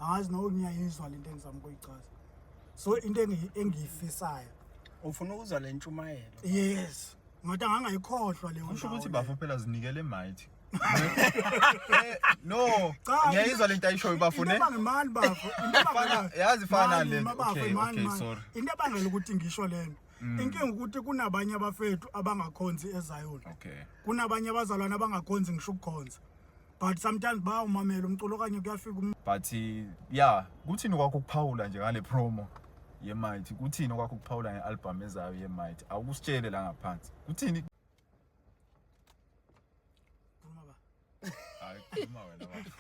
angazi ngiyayizwa lento engizama ukuyichaza so into engiyifisayo ufuna ukuzwa le ntshumayelo yes ngathi angangayikhohlwa leyo kusho ukuthi bafo phela zinikele might no ngiyayizwa lento ayishoyo bafune into bangimani bafo into yazi fana le okay sorry into abangela ukuthi ngisho lento inkinga ukuthi kunabanye abafethu abangakhonzi eZion okay kunabanye abazalwana abangakhonzi ngisho ukukhonza but sometimes bawumamela umculo kanye kuyafika but yeah kuthini kwakho ukuphawula nje ngale promo yeMighty kuthini kwakho ukuphawula ngealbum ezayo yeMighty awukusitshele la ngaphansi kuthini hayi khuluma wena bafo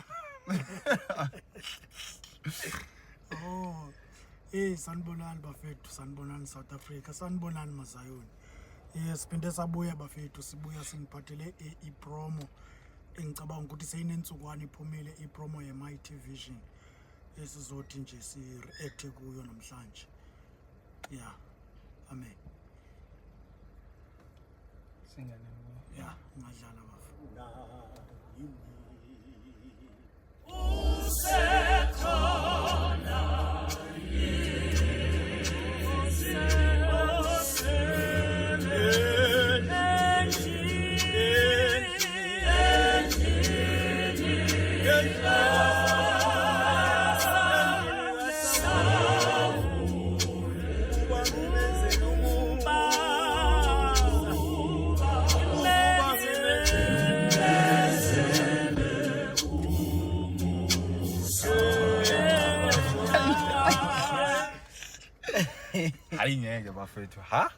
sanibonani bafethu sanibonani South Africa sanibonani maZion siphinde sabuya bafethu sibuya siniphathele ipromo engicabanga ukuthi seyinensukwana iphumile ipromo yeMighty Vision esizothi nje si-react kuyo namhlanje yeah amen singane yeah ngadlala bafo hayi ngeke bafethu ha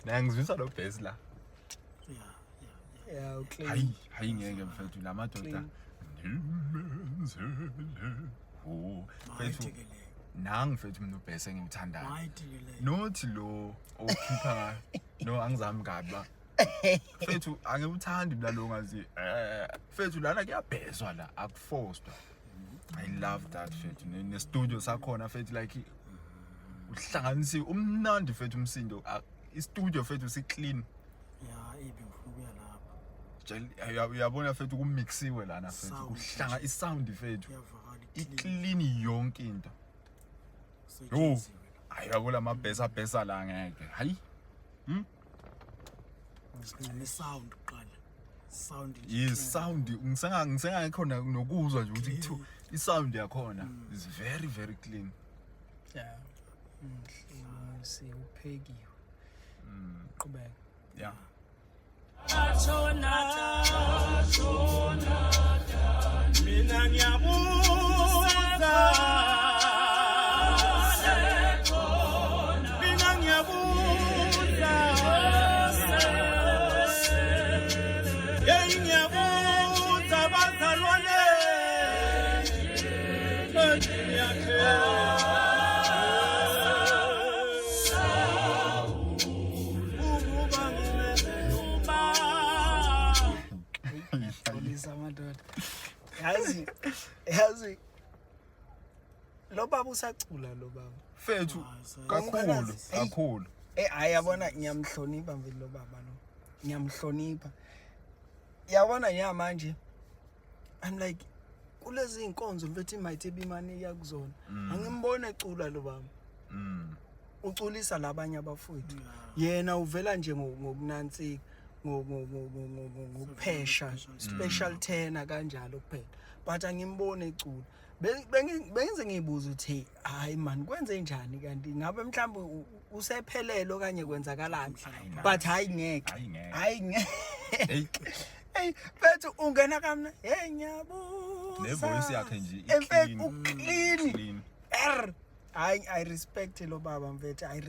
nangizwisa lo bass la yeah okay hayi ngeke mfethu la madoda mfethu nangi mfethu mina ubass engimthandayo nothi lo okhipha no angizami kabi ba mfethu angewuthandi mina lo ngazi mfethu lana kuyabheswa la akuforced I love that mfethu ne studio sakhona mfethu like uhlanganisi umnandi mfethu umsindo istudio mfethu si clean ibe ngifuna ukuya lapha uyabona mfethu kumixiwe lana mfethu kuhlanga isound mfethu iclean yonke into yo ayabona amabhesa la ngeke hayi sound qala sound sound ngisengakhona nokuzwa nje ukuthi kuthiwa isound yakhona is very very clean yeah uphekiwe qhubeka yeah mina ngiyabuza bazalwane yazi lo baba usacula lo baba fethu kakhulu hayi yabona ngiyamhlonipha mveli lo baba lo ngiyamhlonipha yabona nyamanje I'm like kulezi inkonzo mfethu iMighty ebimani yakuzona angimbone ecula lo baba uculisa labanye abafowethu yena uvela nje ngokunansi ngokuphesha special tenor kanjalo kuphela but angimbone ecula bengize ngibuza uthi hayi man kwenze njani kanti ngabe mhlawumbe usephelelo kanye kwenzakalani but hayi ngeke hey bethu ungena kamna hey ngiyabuza ne voice yakhe nje clean I respect lo baba mfethu I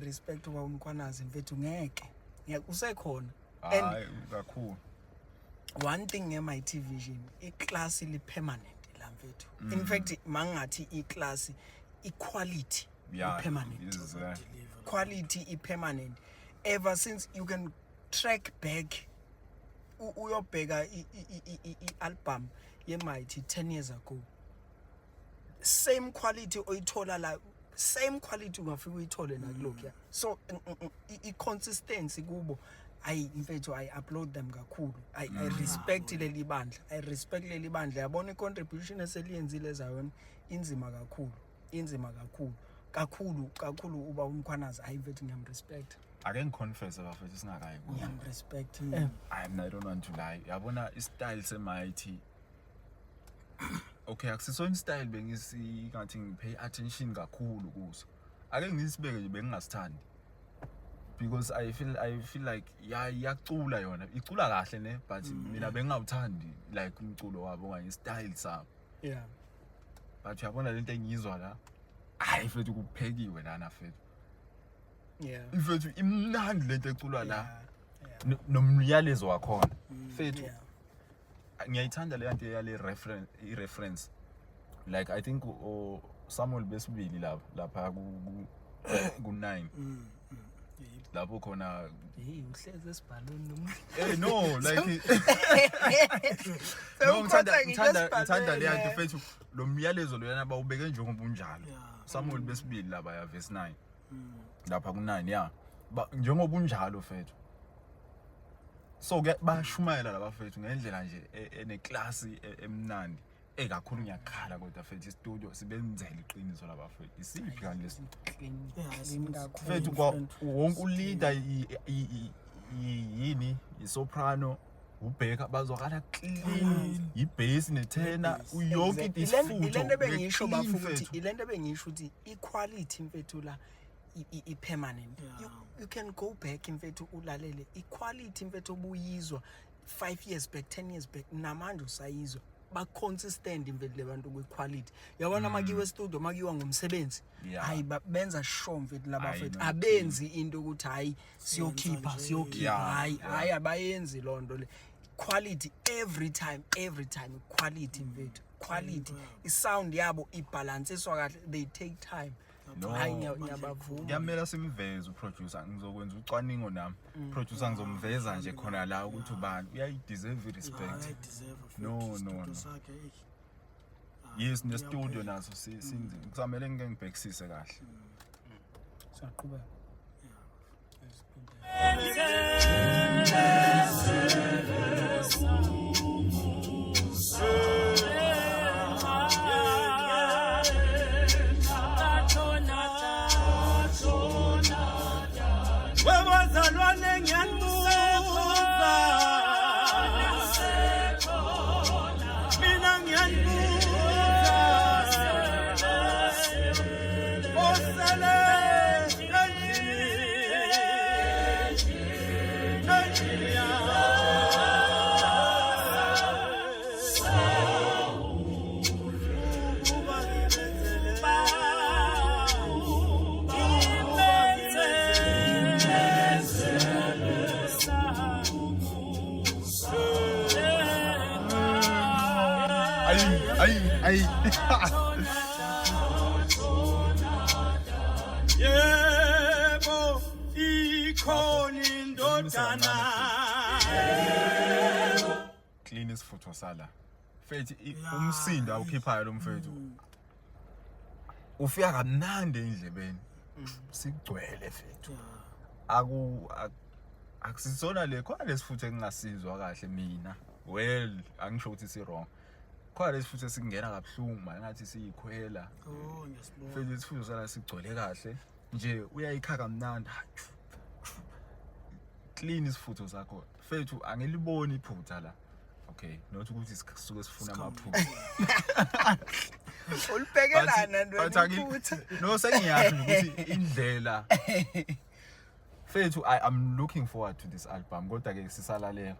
respect uba umkhwanazi mfethu ngeke usekhona hayi kakhulu one thing ngeMighty Vision iclass li permanent la mfethu in fact mangathi iclass equality permanent quality permanent ever since you can track back uyobheka i-album yeMighty 10 years ago same quality oyithola la same quality ungafika uyithole nakulokho so i-consistency kubo mfethu I upload them kakhulu. I respect leli bandla. I respect leli bandla. Yabona i-contribution eseliyenzile zayona inzima kakhulu uba umkhwanazi mfethu ngiyamrespect. Ake ngiconfess abafethu singakayi kuyo. Ngiyamrespect. I don't want to lie. Yabona i-style semighty. Okay, akusisona style bengisi ngathi ngipay attention kakhulu kuso. Ake ngisibeke nje bengingasithandi. Because I feel like yacula yona. Icula kahle ne, but mina bengawuthandi like umculo wabo okanye style sabo. Yeah. But uyabona lento engiyizwa la. Hayi mfethu kuphekiwe lana mfethu. Yeah. Mfethu imnandi lento eculwa la. Nomyalezo wakhona. Mfethu. Ngiyayithanda le nto yale reference. Like I think Samuel besibili lapha ku9. Lapho khona uhleze esibhalweni no like no ngithanda le nto mfethu lo myalezo loyana bawubeke njengobunjalo. Samuel besibili lapha ya verse 9 lapha ku9 yeah njengobunjalo mfethu. So ke bashumayela laba mfethu ngendlela nje eneklasi emnandi ekakhulu ngiyakhala kodwa mfethu istudio sibenzela iqiniso laba mfethu isiphi kanti lesi mfethu wonke uleader yini isoprano ubheka bazwakala clean ibass netena uyonke isifutho ilento bengisho bafuthi ilento bengisho ukuthi equality mfethu la i-permanent. You can go back mfethu ulalele equality mfethu obuyizwa 5 years back 10 years back namanje usayizwa ba consistent mfethu lebantu kwequality. Yabona makiwe studio makiwa ngomsebenzi hayi benza sure mfethu laba mfethu abenzi into ukuthi hayi siyokhipha hayi abayenzi lonto le quality every time quality mfethu quality isound yabo ibalanceswa kahle they take time. No, ngiyamela simveze uproducer ngizokwenza ucwaningo nami. Producer ngizomveza nje khona la ukuthi ubani uyayideserve respect. No. Yes, ne studio naso sinzi. Kusamele ngeke ngibhekisise kahle. Siyaqhubeka. Webazalwane ngiyanibuza mina ngiyanibuza osele Ay. Yebo ikhona indodana clean isifutho sala mfethu umsindo awukhiphayo lo mfethu ufika kamnandi endlebeni sigcwele mfethu akusizona le khona lesifutho engingasizwa kahle mina well angisho ukuthi si wrong khona lesifutho esingena kabuhlungu manje ngathi siyikhwela ngiyasibona mfethu isifutho sala sigcwele kahle nje uyayikhaka kamnandi clean isifutho sakho mfethu angiliboni iphutha la okay not ukuthi sisuke sifuna amaphutha ulibhekelana ndokuthi no sengiyazi ukuthi indlela mfethu I'm looking forward to this album kodwa ke sisalalela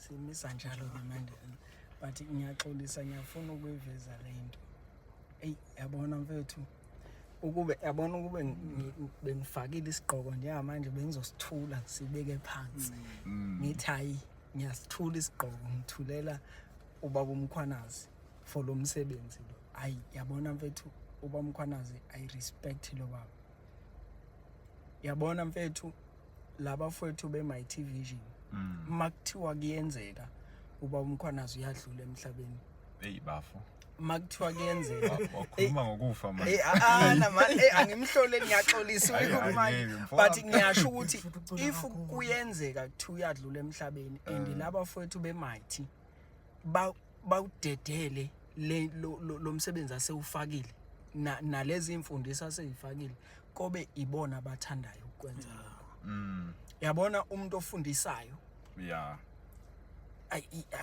simisa njalo ke manje but ngiyaxolisa ngiyafuna ukuyiveza lento yabona mfethu yabona ukube bengifakile isigqoko njengamanje bengizosithula sibeke phansi ngithi hayi ngiyasithula isigqoko ngithulela ubaba uMkhwanazi for lo msebenzi lo hayi yabona mfethu ubaba uMkhwanazi I respect lo baba yabona mfethu laba fethu beMighty Vision makuthiwa kuyenzeka ubaba uMkhwanazi uyadlula emhlabeni bafo makuthiwa kuyenzeka wakhuluma ngokufa manje angimhlole ngiyaxolisa ukukhuluma but ngiyasho ukuthi if kuyenzeka kuthi uyadlula emhlabeni and laba fethu beMighty bawudedele lo msebenzi asewufakile nalezi imfundiso aseyifakile kobe ibona abathandayo ukwenza yabona umuntu ofundisayo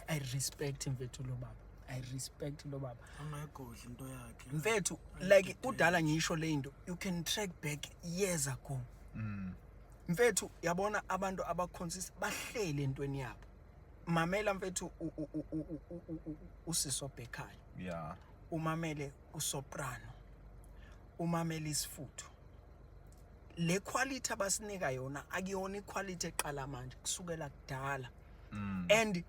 I respect mfethu lo baba I respect lo baba angayigodla into yakhe mfethu like udala ngisho le into you can track back years ago mfethu yabona abantu abaconsist bahlele entweni yabo mamela mfethu uSiso Bhekhayo umamele uSoprano umamele isifutho le quality abasinika yona akuyona iquality eqala manje kusukela kudala and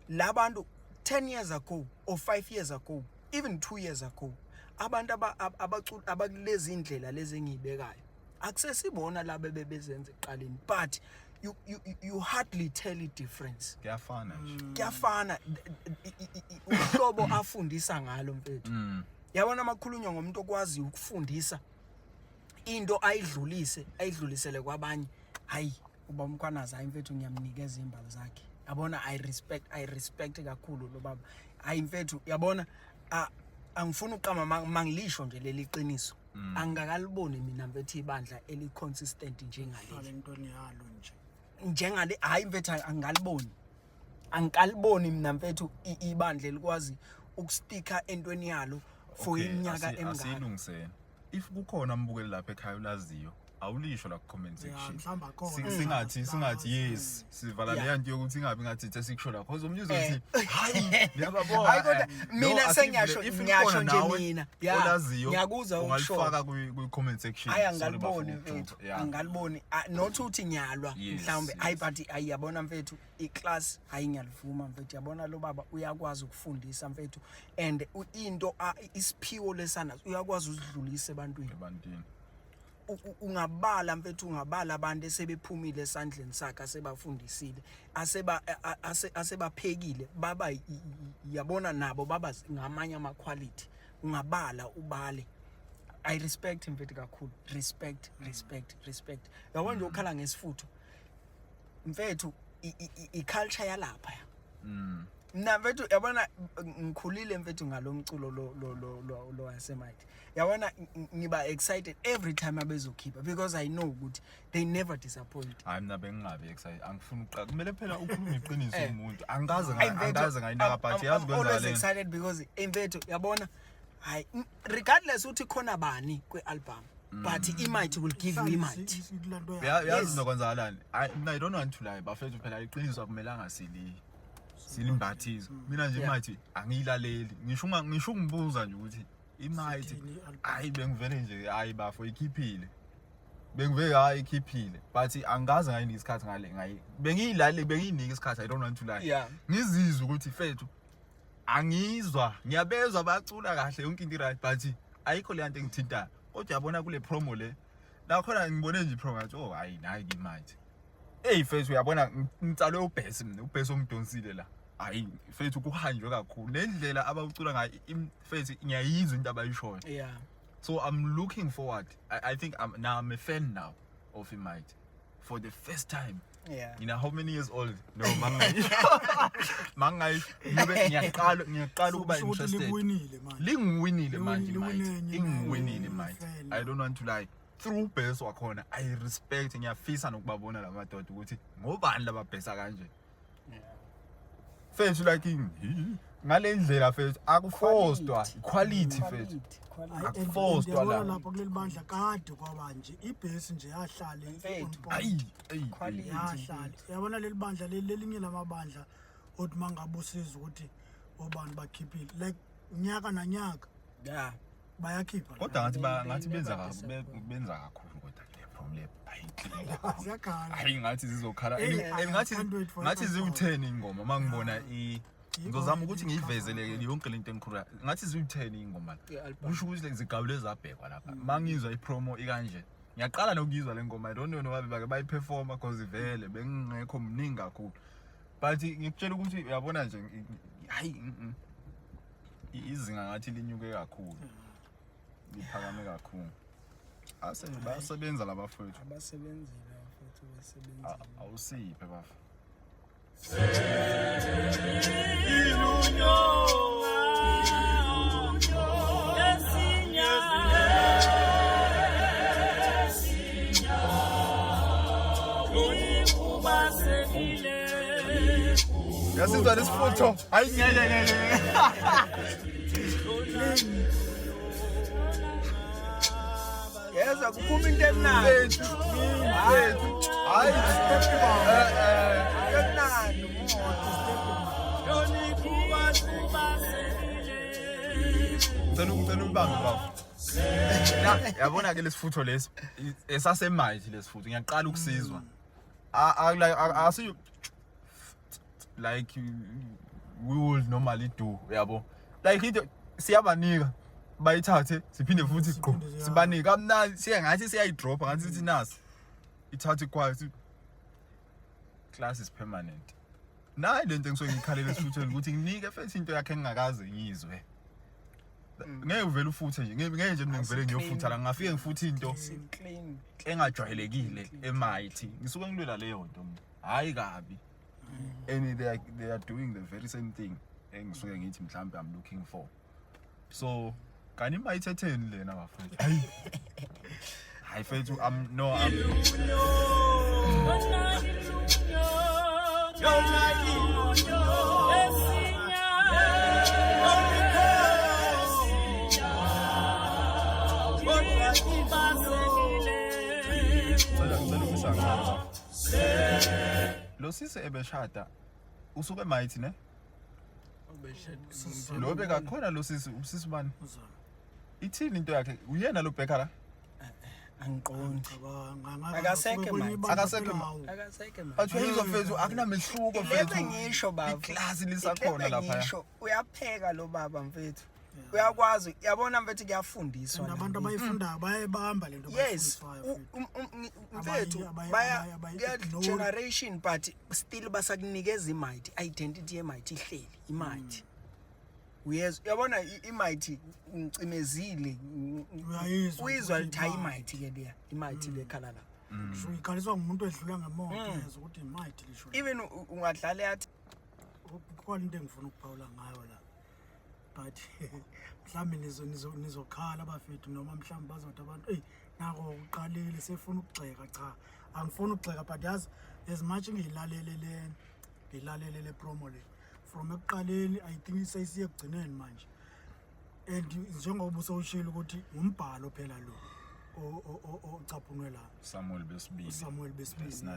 labantu 10 years ago or 5 years ago even 2 years ago abantu abakulezi indlela lezi engiyibekayo akusesibona laba bebezenza eqaleni but you hardly tell the difference kuyafana uhlobo afundisa ngalo mfethu yabona amakhulunywa ngomuntu okwazi ukufundisa into ayidlulisele kwabanye hayi ubaba uMkhwanazi hayi mfethu ngiyamnikeza imbali zakhe yabona I respect kakhulu lo baba hayi mfethu yabona angifuni uqama mangilisho nje leli qiniso angakaliboni mina mfethu ibandla eli consistent njengale entweni yalo nje njengale hayi mfethu angikaliboni mina mfethu ibandla elikwazi ukusticka entweni yalo for iminyaka emingaka asilungisene if kukhona umbukeli lapha ekhaya ulaziyo awulisho la comment section mhlamba khona singathi yes sivala le nto yokuthi ingabe ngathi sikusho la because umntu uzothi hayi ngiyababona hayi kodwa mina sengiyasho ngiyasho nje mina olaziyo ngiyakuzwa ungalifaka ku comment section hayi angaliboni mfethu angaliboni not uthi nyalwa mhlawumbe hayi but ayiyabona mfethu iclass hayi ngiyalivuma mfethu yabona lo baba uyakwazi ukufundisa mfethu and into isiphiwo lesana uyakwazi ukudlulisa ebantwini ungabala mfethu ungabala abantu esebephumile esandleni sakhe asebafundisile asebaphekile baba yabona nabo baba ngamanye ama quality ungabala ubale I respect mfethu kakhulu respect yabona nje ukhala ngesifutho mfethu iculture yalapha mina mfethu yabona ngikhulile mfethu ngalomculo lo waseMighty yabona ngiba excited every time abezokhipha because I know ukuthi they never disappoint hayi mina bengingabe excited angifuni uqala kumele phela ukhulume iqiniso umuntu angaze ngayinaka but yazi kwenza always excited because mfethu yabona hayi regardless uthi khona bani kwealbum but iMighty will give you iMighty yazi nokwenzakalani I don't want to lie bafethu phela iqiniso akumelanga silimbathizo mina nje iMighty angiyilaleli ngisho ngibuza nje ukuthi iMighty hayi bengivele nje hayi bafo ikhiphile bengivele hayi ikhiphile but angaze ngayinika isikhathi ngale bengiyilaleli bengiyinika isikhathi I don't want to lie ngizizwe ukuthi fethu angizwa ngiyabezwa bacula kahle yonke into right but ayikho le nto engithinta kodwa yabona kule promo le la khona ngibone nje promo ngathi oh hayi nayi iMighty fethu uyabona ngitsale ubhesi omdonsile la hayi fethu kuhanjwe kakhulu nendlela abawucula ngayo fethu ngiyayizwa into abayishoyo so I'm looking forward I think I'm a fan now of iMighty for the first time you know how many years old no mangayi ngiyaqala ukuba interested lingiwinile manje iMighty I don't want to lie through base wakhona I respect ngiyafisa nokubabona lamadoda ukuthi ngobani lababhesa kanje fethu like ngale ndlela fethu akufostwa quality fethu akufostwa lapha kuleli bandla kade kwabanje ibhesi nje yahlala Mfethu. quality yahlala yabona leli bandla lelinye lamabandla othi mangabe usiza ukuthi obani bakhiphile like nyaka nanyaka yeah bayakhipha kodwa ngathi benza kakhulu kodwa le problem le ayikho siyakhala hayi ngathi zizokhala Hey, ngathi I can't wait for ngathi it. ziwu10 ingoma mangibona ngizozama ukuthi ngiyivezele yonke lento engikhuluma ngathi ziwu10 ingoma kusho ukuthi zigawule zabhekwa lapha mangizwa ipromo ikanje ngiyaqala nokuyizwa le ngoma I don't know noba bake bayiperforma because ivele bengingekho mningi kakhulu but ngikutshela ukuthi uyabona nje hayi izinga ngathi linyuke kakhulu liphakame kakhulu bayasebenza labafowethu abasebenzile futhi besebenzile awusiphe bafa yasizwa lesifutho hayi ngeke yeza kuphuma into emnandi hayi ngicela ubambe baba yabona ke lesifutho leso esasemayithi lesifutho ngiyaqala ukusizwa asi like we would normally do yabo like into siyabanika bayithathe siphinde futhi sibanika kamnandi siya ngathi siyayidropa ngathi sithi nasi ithathe kwayo class is permanent nayi lento engisuke ngikhalele esifuthelweni ukuthi nginike futhi into yakhe engingakaze ngizwe ngeke uvele ufuthe nje ngeke nje mina ngivele ngiyofutha la ngafike ngifuthi into clean engajwayelekile emighty ngisuke ngilwela leyo nto hayi kabi and they are doing the very same thing engisuke ngithi mhlambe I'm looking for so kani mayithetheni lena bafethu hayi fethu I'm lo sise ebeshada usuke mighty ne lo beka khona lo sisi usisi bani ithini into yakhe uyena lo bheka la angiqondi akasekho athi uyizwa fethu akunamehluko lebe ngisho baba iclass lisakhona lapha ngisho uyapheka lo baba mfethu uyakwazi yabona mfethu kuyafundiswa abantu abayifundayo bayebamba lento yes mfethu baya generation but still basakunikeza imighty identity yemighty ihleli imighty uyabona imighty ngicimezile uyizwa lithi imighty ke leya imighty lekhala la so ikhaliswa ngumuntu edlula ngemoto yenza ukuthi imighty lisho even ungadlala yathi kukhona into engifuna ukuphawula ngayo la but mhlambe nizokhala abafethu noma mhlambe bazothi abantu nako uqalile sefuna ukugxeka cha angifuni ukugxeka but yazi as much ngiyilalele le promo le from ekuqaleni I think sesiye kugcineni manje and njengoba usowushilo ukuthi umbhalo phela lo ocaphunwe la Samuel besibili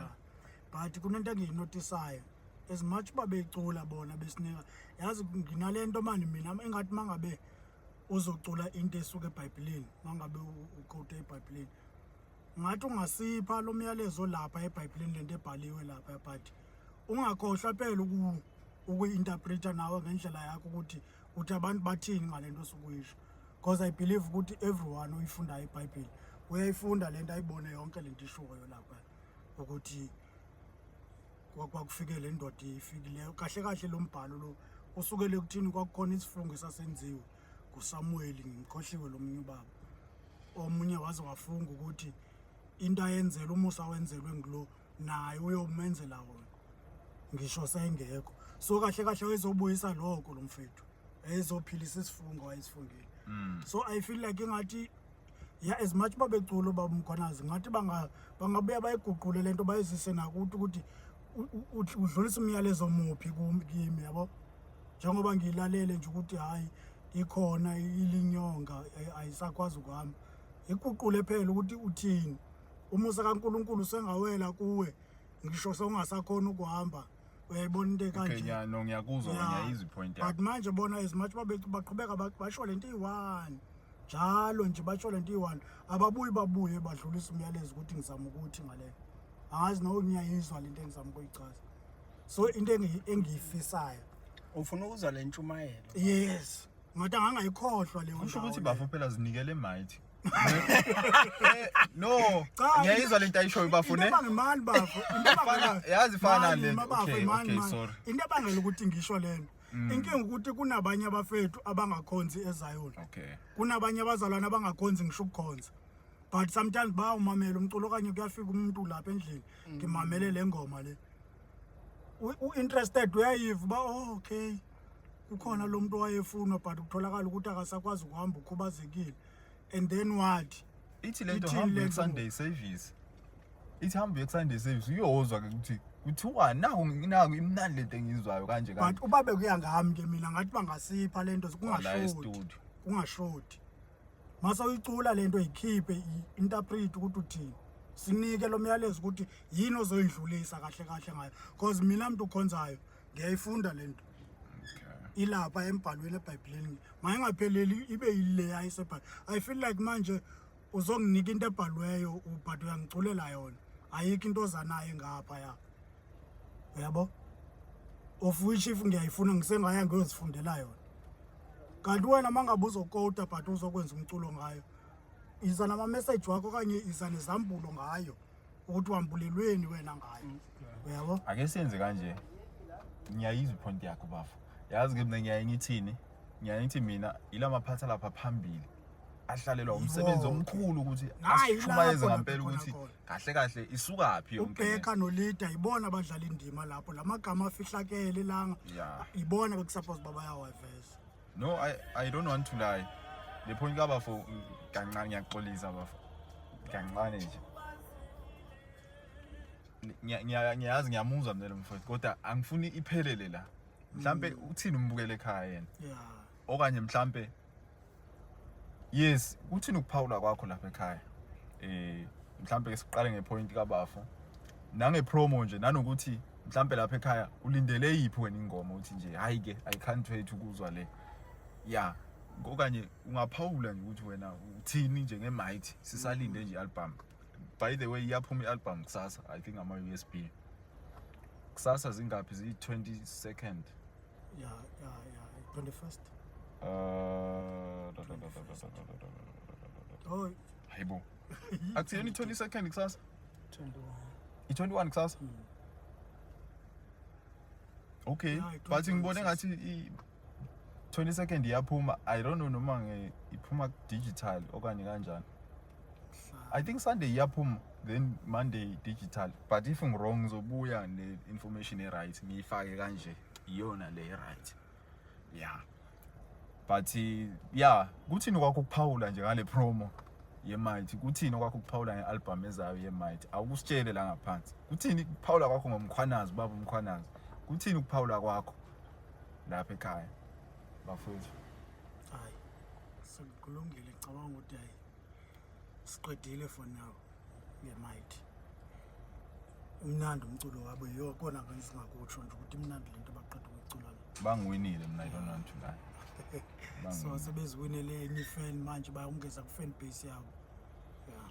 but kunento engiyinotisayo as much babecula bona besinika yazi nginalento manje mina engathi mangabe uzocula into esuka eBhayibhelini mangabe uquote eBhayibhelini ngathi ungasipha lo myalezo lapha eBhayibhelini lento ebhaliwe lapha but ungakhohlwa phela ukuinterpreta nawe ngendlela yakho ukuthi abantu bathini ngalento sokuyisho because I believe ukuthi everyone uyifundayo eBhayibheli uyayifunda lento ayibone yonke lento ishoyo lapha ukuthi kwakufike le ndoda ifikileyo kahle lo mbhalo lo usukele ukuthini kwakukhona isifungo sasenziwe nguSamuel ngimkhohliwe lo munye ubaba omunye waze wafunga ukuthi into ayenzela umusa wenzelwe ngilo naye uyomenzela wona ngisho sayengekho so kahle wezobuyisa lokho lo mfethu ezophilisa isifungo wayesifungile so I feel like ngathi as much babecula babumkhonazi ngathi bangabuya bayiguqule lento bayizise nakuthi ukuthi udlulisa umyalezo omuphi kimi yabo njengoba ngilalele nje ukuthi hayi ikhona ilinyonga ayisakwazi ukuhamba iguqule phela ukuthi uthini umusa kaNkuluNkulu sengawela kuwe ngisho songasakhona ukuhamba uyayibona into okay kanje ngiyakuzwa ngiyayizwa ipoint yakho but manje bona as much baqhubeka basho lento iyi-1 njalo nje basho lento iyi-1 ababuyi babuye badlulisa umyalezo ukuthi ngizama ukuthi ngale angazi no ngiyayizwa lento engizama ukuyichaza so into engiyifisayo ufuna ukuzwa le ntshumayelo yes ngathi angangayikhohlwa leyo kusho ukuthi ndawo bafo phela zinikele mighty no Cha, ngiyayizwa lento ayishoyo bafune into bangemali bafo into Fana- yazi fana le- okay, okay sorry. into ebangela ukuthi ngisho lento inkinga ukuthi kunabanye abafethu abangakhonzi eZion okay kunabanye abazalwane abangakhonzi ngisho ukukhonza but sometimes bayawumamela umculo okanye kuyafika umuntu lapha endlini ngimamele le ngoma le u-interested uyayiva uba okay kukhona lo muntu owayefunwa but kutholakala ukuthi akasakwazi ukuhamba ukhubazekile and then what ithi lento Ithini hamba lento? Sunday service ithi hamba Sunday service uyozwa ke ukuthi kuthiwa naku imnandi lento engizwayo kanje kanje but ubabe kuya ngami ke mina ngathi bangasipha lento la kungashoti e-studio kungashoti mase uyicula lento ikhiphe i-interpret ukuthi uthini sinike lo myalezo ukuthi yini ozoyidlulisa kahle kahle ngayo because mina umuntu ukhonzayo ngiyayifunda lento ilapha embhalweni eBhayibhelini mayengapheleli ibe yile ayisebhayibhelini I feel like manje uzonginika into ebhalweyo but uyangiculela yona ayikho into ozanayo ngapha ya yabo of which if ngiyayifuna ngisengaya ngiyozifundela yona kanti wena mangabuza ukota but uzokwenza umculo ngayo iza nama message wakho kanye iza nezambulo ngayo ukuthi wambulelweni wena ngayo uyabo ake senze kanje ngiyayizwa ipoint yakho bafo yazi ke mina ngiyayithini ngiyayithi mina ilama phatha lapha phambili ahlalelwa umsebenzi omkhulu ukuthi Hayi, asishumayeze lapho ngempela lapho ukuthi khona. kahle kahle isukaphi yonke le uBheka noLida ibona abadlala indima lapho lamagama afihlakele langa Yeah. ibona bekusuppose baba yawaveza no I don't want to lie le point kabafo kancane ngiyaxolisa bafo kancane nje ngiyazi ngiyamuzwa mina lo mfowethu kodwa angifuni iphelele la mhlambe uthini umbukele ekhaya yena yeah okanye mhlambe yes uthini ukuphawula kwakho lapha ekhaya mhlambe siqale ngepoint kabafo nange promo nje nanokuthi mhlambe lapha ekhaya ulindele yiphi wena ingoma uthi nje hayi ke I can't wait ukuzwa le yeah okanye ungaphawula nje ukuthi wena uthini nje ngemighty sisalinde nje album by the way iyaphuma ialbum kusasa I think ama USB kusasa zingaphi zi 22nd yeah 21st oh hayibo akuthini 22nd kusasa 21 i21 kusasa okay Yeah, but 21 ngibone ngathi i 22nd iyaphuma I don't know noma iphuma digital okanye kanjani I think Sunday iyaphuma then Monday digital but if I'm wrong ngizobuya ne information right ngiyifake kanje iyona le right yeah but yeah kuthini kwakho ukuphawula nje ngale promo yeMighty kuthini kwakho ukuphawula ngealbum ezayo yeMighty awukusitshele la ngaphansi kuthini ukuphawula kwakho ngomkhwanazi baba umkhwanazi kuthini ukuphawula kwakho lapha ekhaya bafowethu hayi sekulungile cabanga ukuthi hayi siqedile for now ngemighty umnandi umculo wabo yiyo kona ngisingakutsho nje ukuthi imnandi lento baqeda ukucula bangiwinile mina I don't want to lie so sebeziwinele ni fan manje bayongeza ku fan base yabo yeah